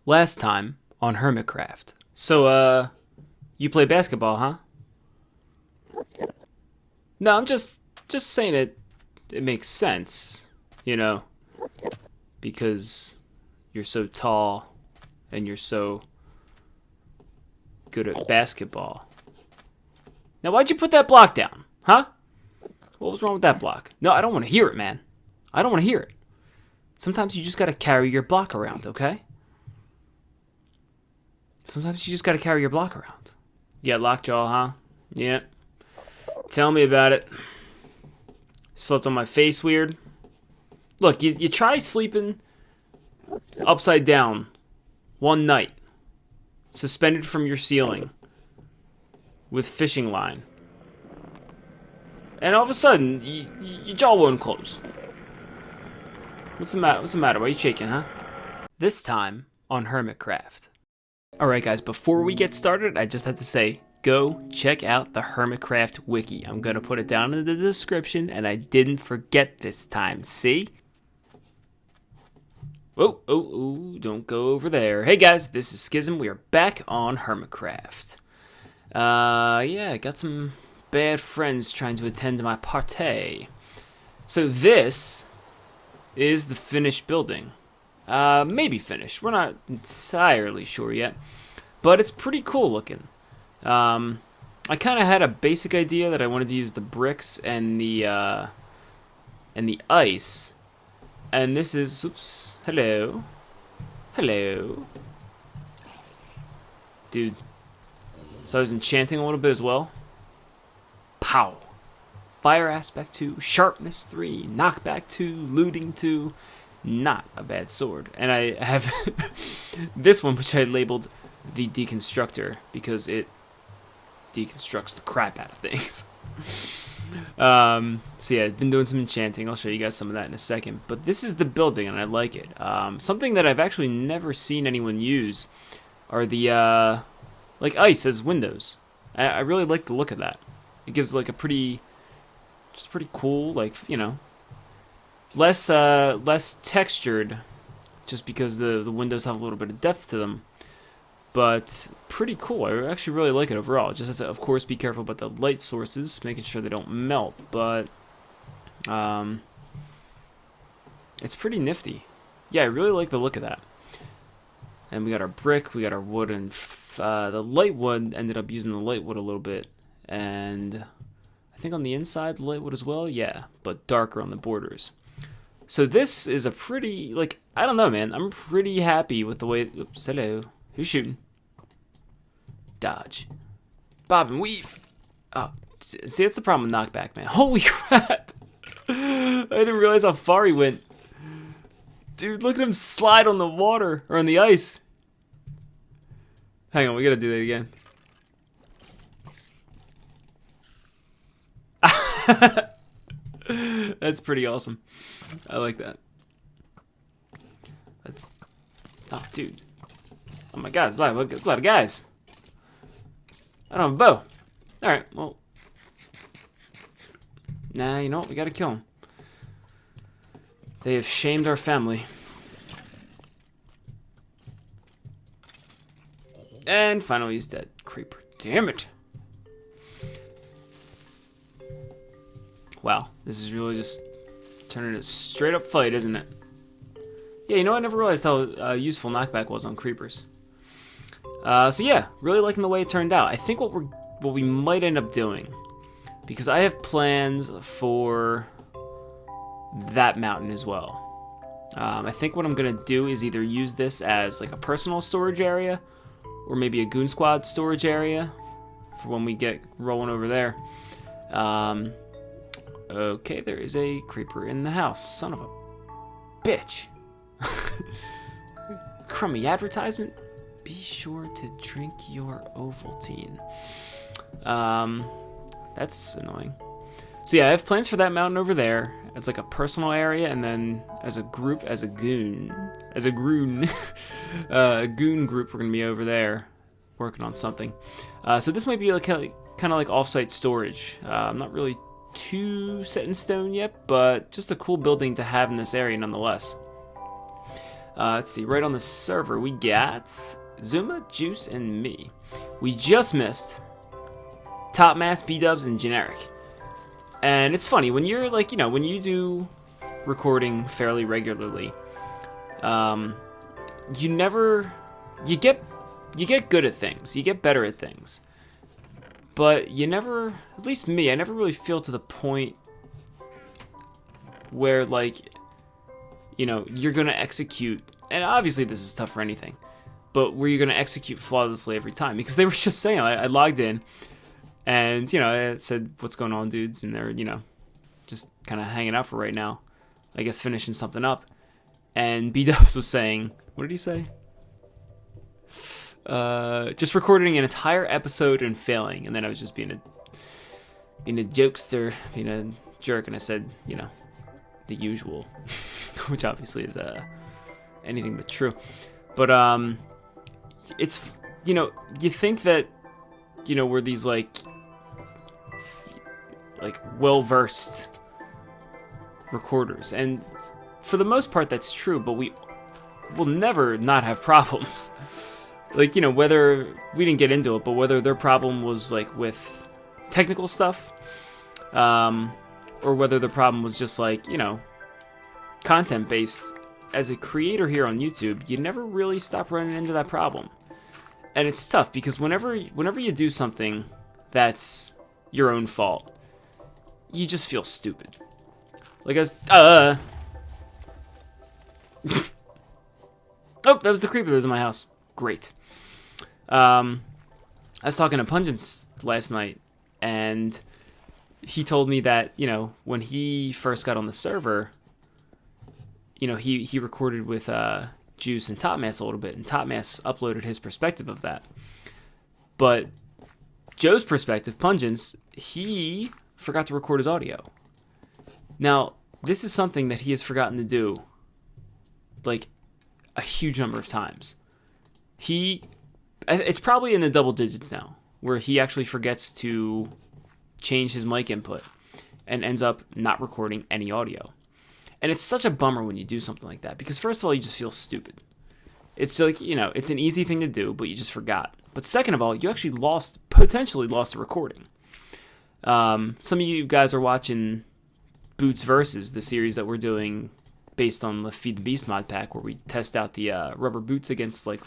Last time on HermitCraft. So, you play basketball, huh? No, I'm just saying it makes sense, you know, because you're so tall and you're so good at basketball. Now, why'd you put that block down, huh? What was wrong with that block? No, I don't want to hear it, man. I don't want to hear it. Sometimes you just gotta carry your block around, okay? Sometimes you just gotta carry your block around. You got lockjaw, huh? Yeah. Tell me about it. Slept on my face weird. Look, you try sleeping upside down one night, suspended from your ceiling with fishing line, and all of a sudden, your jaw won't close. What's the matter? What's the matter? Why are you shaking, huh? This time on HermitCraft. Alright guys, before we get started, I just have to say, go check out the HermitCraft wiki. I'm going to put it down in the description, and I didn't forget this time, see? Oh, don't go over there. Hey guys, this is skyzm. We are back on HermitCraft. Yeah, I got some bad friends trying to attend my party. So this is the finished building. Maybe finished. We're not entirely sure yet, but it's pretty cool looking. I kind of had a basic idea that I wanted to use the bricks and the ice, and this is, oops, hello, dude. So I was enchanting a little bit as well. Pow. Fire aspect 2, sharpness 3, knockback 2, looting 2. Not a bad sword. And I have this one, which I labeled the deconstructor because it deconstructs the crap out of things. So yeah, I've been doing some enchanting. I'll show you guys some of that in a second. But this is the building, and I like it. Something that I've actually never seen anyone use are the like ice as windows. I really like the look of that. It gives like a pretty cool, like, you know, less textured, just because the windows have a little bit of depth to them, but pretty cool. I actually really like it overall. Just have to, of course, be careful about the light sources, making sure they don't melt, but it's pretty nifty. Yeah, I really like the look of that. And we got our brick, we got our wood, and the light wood, ended up using the light wood a little bit, and I think on the inside the light wood as well, yeah, but darker on the borders. So this is a pretty, like, I don't know, man. I'm pretty happy with the way, oops, hello. Who's shooting? Dodge. Bob and weave. Oh, see, that's the problem with knockback, man. Holy crap. I didn't realize how far he went. Dude, look at him slide on the water, or on the ice. Hang on, we gotta do that again. That's pretty awesome. I like that. That's, oh, dude. Oh my god, it's a lot of guys. I don't have a bow. Alright, well. Nah, you know what? We gotta kill them. They have shamed our family. And finally he's dead. Creeper. Damn it. Wow, this is really just turning a straight up fight, isn't it? Yeah, you know, I never realized how useful knockback was on creepers. So yeah, really liking the way it turned out. I think what we might end up doing, because I have plans for that mountain as well. I think what I'm gonna do is either use this as like a personal storage area, or maybe a goon squad storage area for when we get rolling over there. Okay, there is a creeper in the house. Son of a bitch. Crummy advertisement. Be sure to drink your Ovaltine. That's annoying. So yeah, I have plans for that mountain over there as like a personal area, and then as a group, as a goon group, we're gonna be over there working on something. So this might be like kind of like off-site storage. I'm not really too set in stone yet, but just a cool building to have in this area nonetheless. Let's see, right on the server, we got Zuma, Juice, and me. We just missed Top Mass, B-Dubs, and Generic. And it's funny, when you're like, when you do recording fairly regularly, you get good at things, you get better at things. But you never, at least me, I never really feel to the point where, like, you're going to execute, and obviously this is tough for anything, but where you're going to execute flawlessly every time. Because they were just saying, I logged in, and, I said, what's going on, dudes? And they're, just kind of hanging out for right now. I guess finishing something up. And B-Dubs was saying, what did he say? Just recording an entire episode and failing. And then I was just being a jokester, being a jerk, and I said, the usual, which obviously is anything but true. But it's you think that we're these like well-versed recorders, and for the most part that's true, but we will never not have problems. Like, whether we didn't get into it, but whether their problem was like with technical stuff, or whether the problem was just like, content based. As a creator here on YouTube, you never really stop running into that problem. And it's tough because whenever you do something that's your own fault, you just feel stupid. Like I was, oh, that was the creeper that was in my house. Great. I was talking to Pungence last night, and he told me that, when he first got on the server, he recorded with Juice and Top Mass a little bit, and Top Mass uploaded his perspective of that. But Joe's perspective, Pungence, he forgot to record his audio. Now, this is something that he has forgotten to do, like, a huge number of times. It's probably in the double digits now, where he actually forgets to change his mic input and ends up not recording any audio. And it's such a bummer when you do something like that, because first of all, you just feel stupid. It's like, it's an easy thing to do, but you just forgot. But second of all, you actually potentially lost a recording. Some of you guys are watching Boots Versus, the series that we're doing based on the Feed the Beast mod pack, where we test out the rubber boots against, like,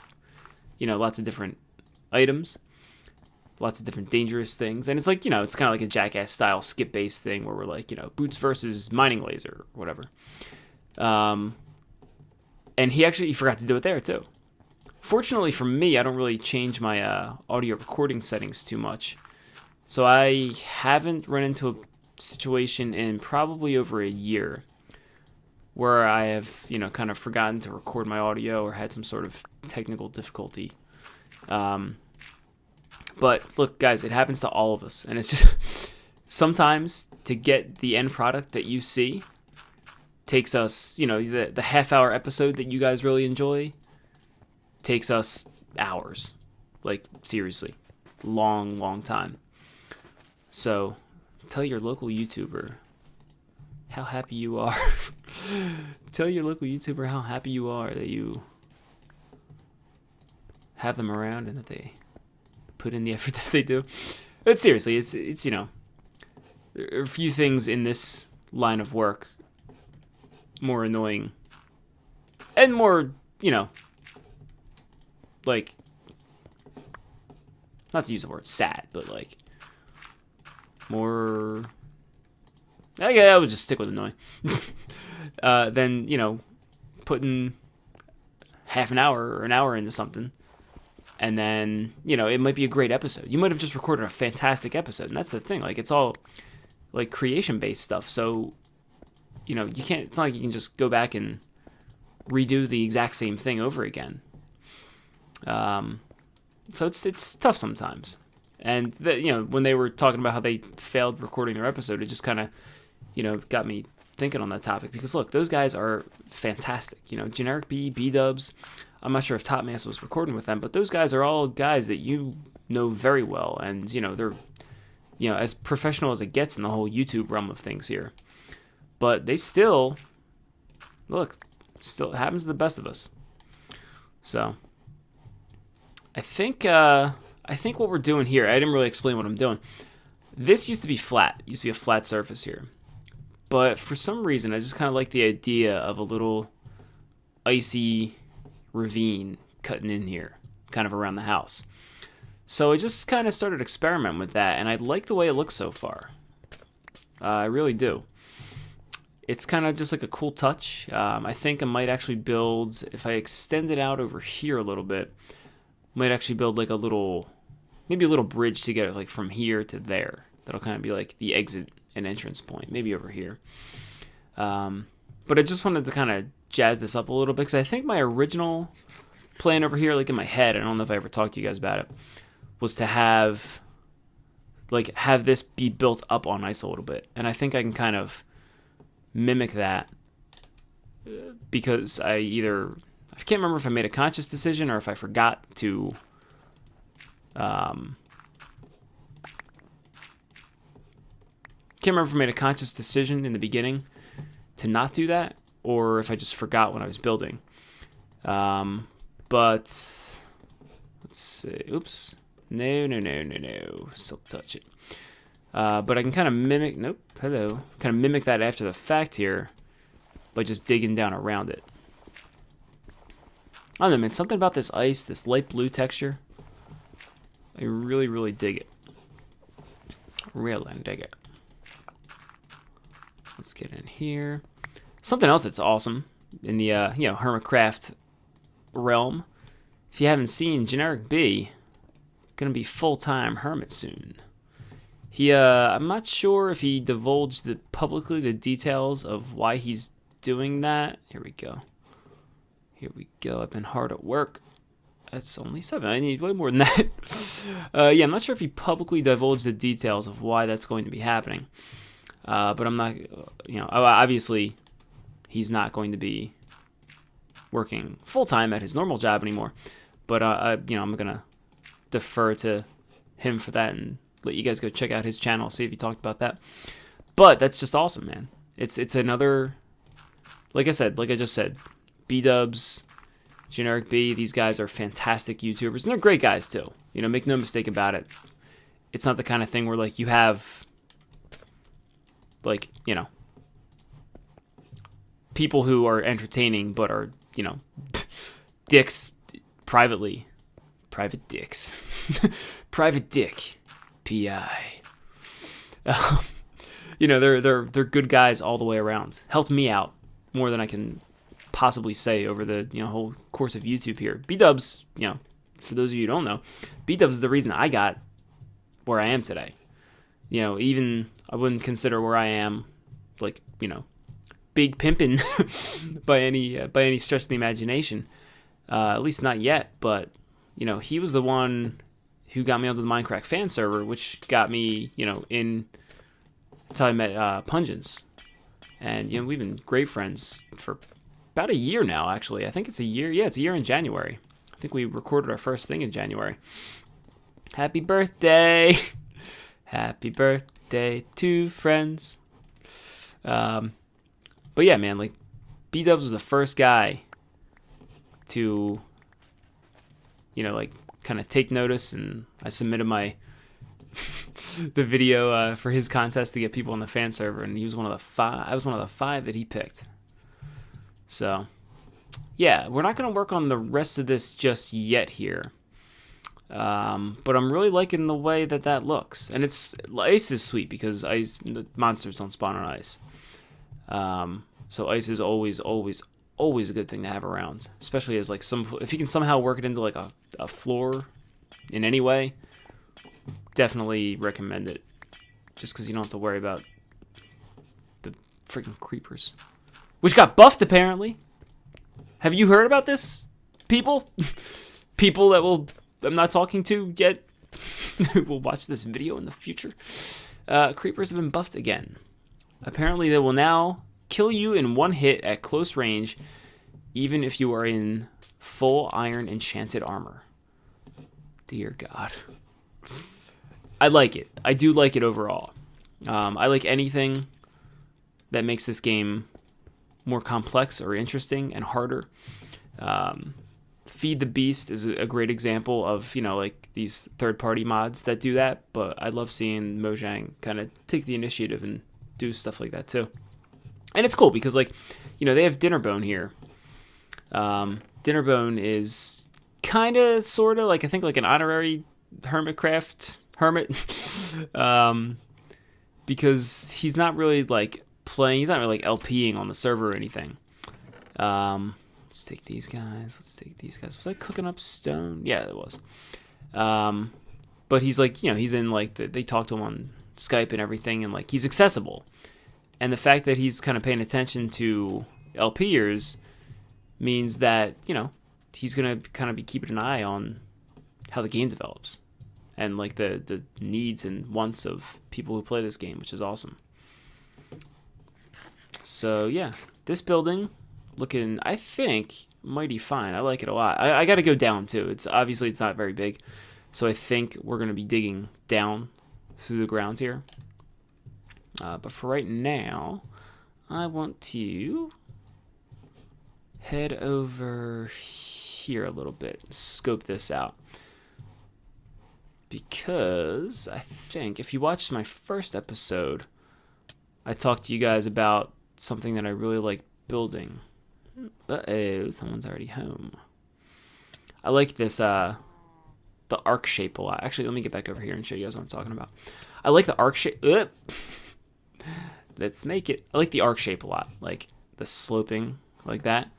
lots of different items, lots of different dangerous things. And it's like, it's kind of like a Jackass style skip based thing where we're like, Boots versus mining laser or whatever. And he forgot to do it there too. Fortunately for me, I don't really change my audio recording settings too much. So I haven't run into a situation in probably over a year where I have, kind of forgotten to record my audio or had some sort of technical difficulty. But look, guys, it happens to all of us. And it's just sometimes to get the end product that you see takes us, the half-hour episode that you guys really enjoy takes us hours. Like, seriously. Long time. So, tell your local YouTuber how happy you are. Tell your local YouTuber how happy you are that you have them around and that they put in the effort that they do. But seriously, it's there are a few things in this line of work more annoying and more, like, not to use the word sad, but like more, I would just stick with annoying. Then, putting half an hour or an hour into something, and then, it might be a great episode. You might have just recorded a fantastic episode, and that's the thing. Like, it's all, like, creation-based stuff, so, you can't, it's not like you can just go back and redo the exact same thing over again. So it's tough sometimes. And, when they were talking about how they failed recording their episode, it just kind of, got me thinking on that topic. Because, look, those guys are fantastic. Generic B, B-Dubs. I'm not sure if Top Mass was recording with them, but those guys are all guys that you know very well. And, they're, as professional as it gets in the whole YouTube realm of things here. But they still, look, still happens to the best of us. So I think what we're doing here, I didn't really explain what I'm doing. This used to be flat. It used to be a flat surface here. But for some reason, I just kind of like the idea of a little icy ravine cutting in here, kind of around the house. So I just kind of started experimenting with that, and I like the way it looks so far. I really do. It's kind of just like a cool touch. I think I might actually build, if I extend it out over here a little bit, might actually build like a little, maybe a little bridge to get like from here to there. That'll kind of be like the exit and entrance point, maybe over here. But I just wanted to kind of jazz this up a little bit, because I think my original plan over here, like in my head, I don't know if I ever talked to you guys about it, was to have this be built up on ice a little bit. And I think I can kind of mimic that, because I can't remember if I made a conscious decision or if I forgot to can't remember if I made a conscious decision in the beginning to not do that, or if I just forgot when I was building. But let's see. Oops. No. Silk touch it. But I can kind of mimic. Nope. Hello. Kind of mimic that after the fact here by just digging down around it. I don't know, man. Something about this ice, this light blue texture, I really, really dig it. Really dig it. Let's get in here. Something else that's awesome in the HermitCraft realm. If you haven't seen, Generic B gonna be full-time hermit soon. I'm not sure if he divulged publicly the details of why he's doing that. Here we go. I've been hard at work. That's only 7. I need way more than that. Yeah, I'm not sure if he publicly divulged the details of why that's going to be happening. But I'm not, obviously he's not going to be working full-time at his normal job anymore. But, I'm going to defer to him for that and let you guys go check out his channel, see if he talked about that. But that's just awesome, man. It's another, like I just said, B-dubs, Generic B, these guys are fantastic YouTubers, and they're great guys too. Make no mistake about it. It's not the kind of thing where you have people who are entertaining but are, dicks privately. Private dicks. Private dick. P.I. They're good guys all the way around. Helped me out more than I can possibly say over the whole course of YouTube here. B-dubs, for those of you who don't know, B-dubs is the reason I got where I am today. Even I wouldn't consider where I am big pimpin' by any stretch of the imagination. At least not yet, but he was the one who got me onto the Minecraft fan server, which got me, in until I met Pungence. And we've been great friends for about a year now, actually. I think it's a year. Yeah, it's a year in January. I think we recorded our first thing in January. Happy birthday! Happy birthday to friends. But yeah, man, B-dubs was the first guy to, kind of take notice, and I submitted the video for his contest to get people on the fan server, and he was one of the 5. I was one of the 5 that he picked. So, yeah, we're not going to work on the rest of this just yet here. But I'm really liking the way that looks. And ice is sweet because monsters don't spawn on ice. So ice is always a good thing to have around, especially as if you can somehow work it into a floor in any way. Definitely recommend it, just because you don't have to worry about the freaking creepers, which got buffed apparently. Have you heard about this, people? People that I'm not talking to yet will watch this video in the future. Creepers have been buffed again. Apparently they will now kill you in one hit at close range, even if you are in full iron enchanted armor. Dear God. I like it. I do like it overall. I like anything that makes this game more complex or interesting and harder. Feed the Beast is a great example of, like these third-party mods that do that, but I love seeing Mojang kind of take the initiative and do stuff like that too. And it's cool because, like, they have Dinnerbone here. Dinnerbone is kind of, sort of, like, I think like an honorary HermitCraft hermit. Because he's not really, like, playing, he's not really, like, LPing on the server or anything. Let's take these guys. Was I cooking up stone? Yeah, it was. But he's like, he's in like they talk to him on Skype and everything, and like he's accessible. And the fact that he's kind of paying attention to LPers means that he's gonna kind of be keeping an eye on how the game develops and like the needs and wants of people who play this game, which is awesome. So yeah, this building. Looking, I think, mighty fine. I like it a lot. I got to go down, too. It's not very big. So I think we're going to be digging down through the ground here. But for right now, I want to head over here a little bit. Scope this out. Because I think if you watched my first episode, I talked to you guys about something that I really like building. Uh-oh, someone's already home. I like this, the arc shape a lot. Actually, let me get back over here and show you guys what I'm talking about. I like the arc shape. Let's make it. I like the arc shape a lot. Like, the sloping, like that.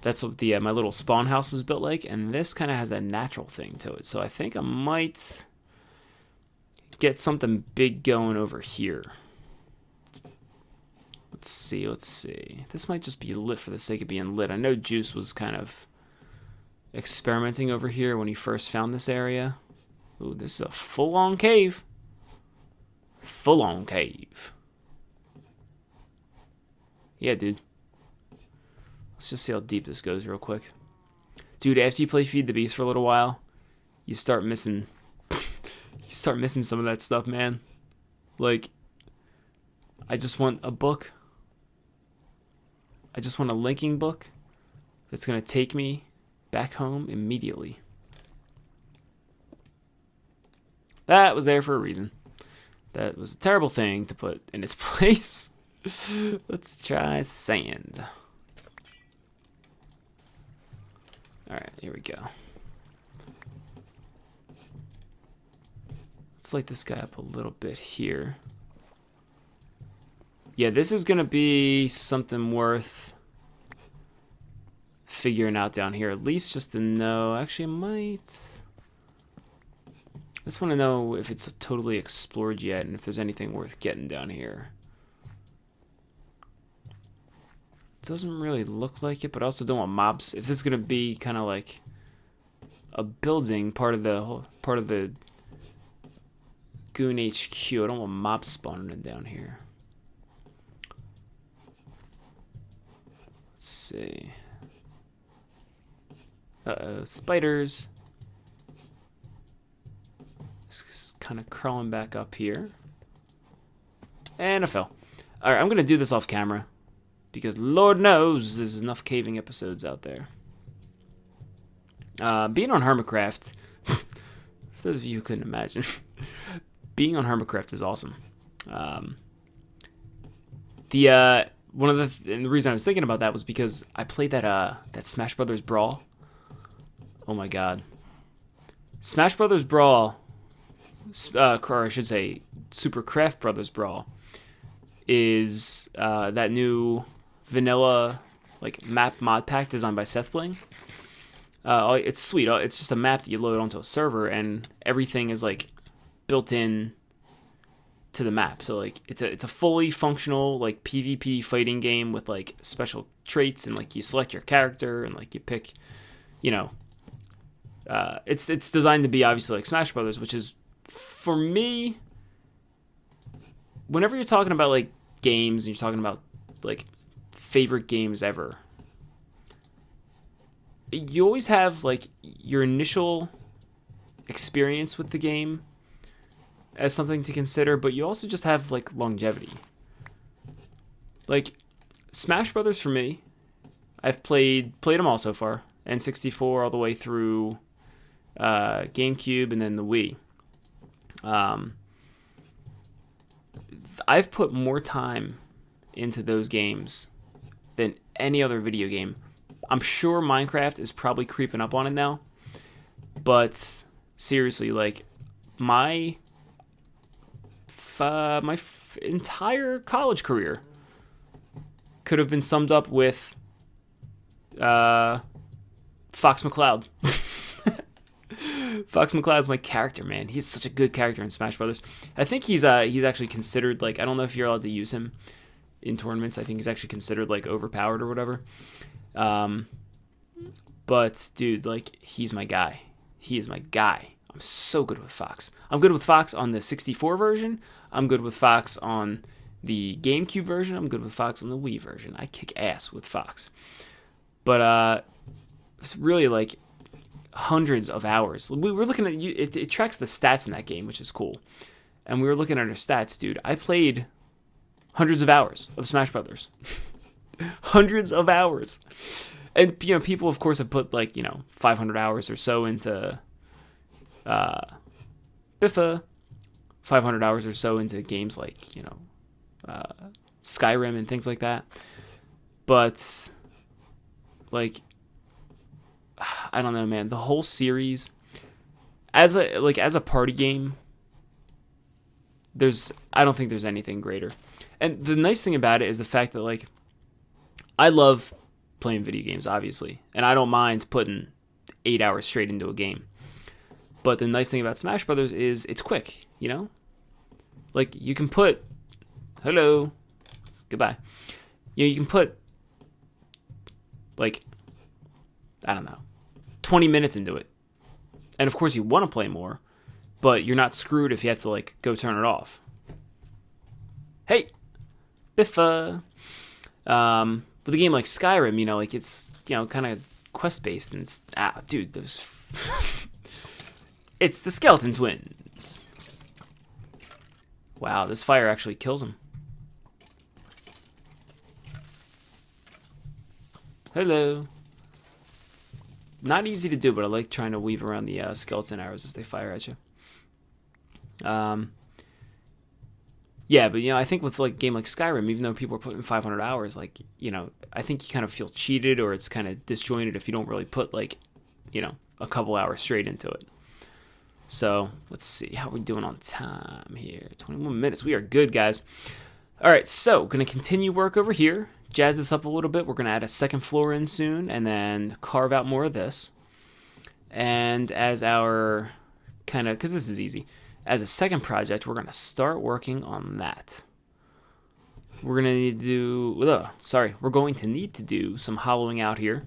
That's what the my little spawn house was built like. And this kind of has that natural thing to it. So I think I might get something big going over here. Let's see. This might just be lit for the sake of being lit. I know Juice was kind of experimenting over here when he first found this area. Ooh, this is a full-on cave. Full-on cave. Yeah, dude. Let's just see how deep this goes real quick. Dude, after you play Feed the Beast for a little while, you start missing... you start missing some of that stuff, man. Like, I just want a book. I just want a linking book that's going to take me back home immediately. That was there for a reason. That was a terrible thing to put in its place. Let's try sand. Alright, here we go. Let's light this guy up a little bit here. Yeah, this is going to be something worth figuring out down here. At least just to know. Actually, I might... I just want to know if it's totally explored yet and if there's anything worth getting down here. It doesn't really look like it, but I also don't want mobs. If this is going to be kind of like a building, part of the Goon HQ, I don't want mobs spawning in down here. Let's see. Uh-oh, spiders. This is kind of crawling back up here. And I fell. Alright, I'm going to do this off camera. Because Lord knows there's enough caving episodes out there. Being on HermitCraft, for those of you who couldn't imagine, being on HermitCraft is awesome. And the reason I was thinking about that was because I played that Smash Brothers Brawl. Oh my god. Smash Brothers Brawl, or I should say Super Craft Brothers Brawl, is that new vanilla like map mod pack designed by Seth Bling. It's sweet. It's just a map that you load onto a server, and everything is like built in to the map. So like it's a fully functional like PvP fighting game with like special traits, and like you select your character and like you pick, it's designed to be obviously like Smash Brothers, which is, for me, whenever you're talking about like games and you're talking about like favorite games ever, you always have like your initial experience with the game as something to consider, but you also just have like longevity. Like Smash Brothers for me, I've played them all so far, N64 all the way through GameCube and then the Wii. I've put more time into those games than any other video game. I'm sure Minecraft is probably creeping up on it now, but seriously, like my entire college career could have been summed up with Fox McCloud. Fox McCloud is my character, man. He's such a good character in Smash Brothers. I think he's actually considered, like, I don't know if you're allowed to use him in tournaments. I think he's actually considered like overpowered or whatever. But dude, like, he's my guy. He is my guy. I'm so good with Fox. I'm good with Fox on the 64 version. I'm good with Fox on the GameCube version. I'm good with Fox on the Wii version. I kick ass with Fox. But it's really like hundreds of hours. We were looking at it tracks the stats in that game, which is cool. And we were looking at our stats, dude. I played hundreds of hours of Smash Brothers. Hundreds of hours. And you know, people of course have put like, you know, 500 hours or so into Biffa, 500 hours or so into games like, you know, Skyrim and things like that. But like, I don't know, man. The whole series, as a party game, I don't think there's anything greater. And the nice thing about it is the fact that, like, I love playing video games, obviously, and I don't mind putting 8 hours straight into a game. But the nice thing about Smash Brothers is it's quick, you know? Like, you can put, hello, goodbye. You know, you can put, like, I don't know, 20 minutes into it. And of course you want to play more, but you're not screwed if you have to, like, go turn it off. Hey, Biffa. With a game like Skyrim, you know, like, it's, you know, kind of quest-based, and it's, dude, those, it's the Skeleton Twins. Wow, this fire actually kills him. Hello. Not easy to do, but I like trying to weave around the skeleton arrows as they fire at you. Yeah, but, you know, I think with, like, a game like Skyrim, even though people are putting 500 hours, like, you know, I think you kind of feel cheated, or it's kind of disjointed if you don't really put, like, you know, a couple hours straight into it. So, let's see how we're doing on time here. 21 minutes. We are good, guys. All right, so, going to continue work over here. Jazz this up a little bit. We're going to add a second floor in soon, and then carve out more of this. And as our kind of, because this is easy, as a second project, we're going to start working on that. We're going to need to do, we're going to need to do some hollowing out here.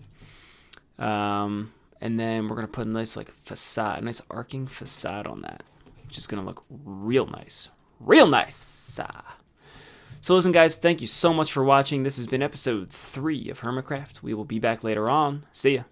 And then we're going to put a nice, like, facade, a nice arcing facade on that, which is going to look real nice. Real nice. So listen, guys, thank you so much for watching. This has been episode 3 of HermitCraft. We will be back later on. See ya.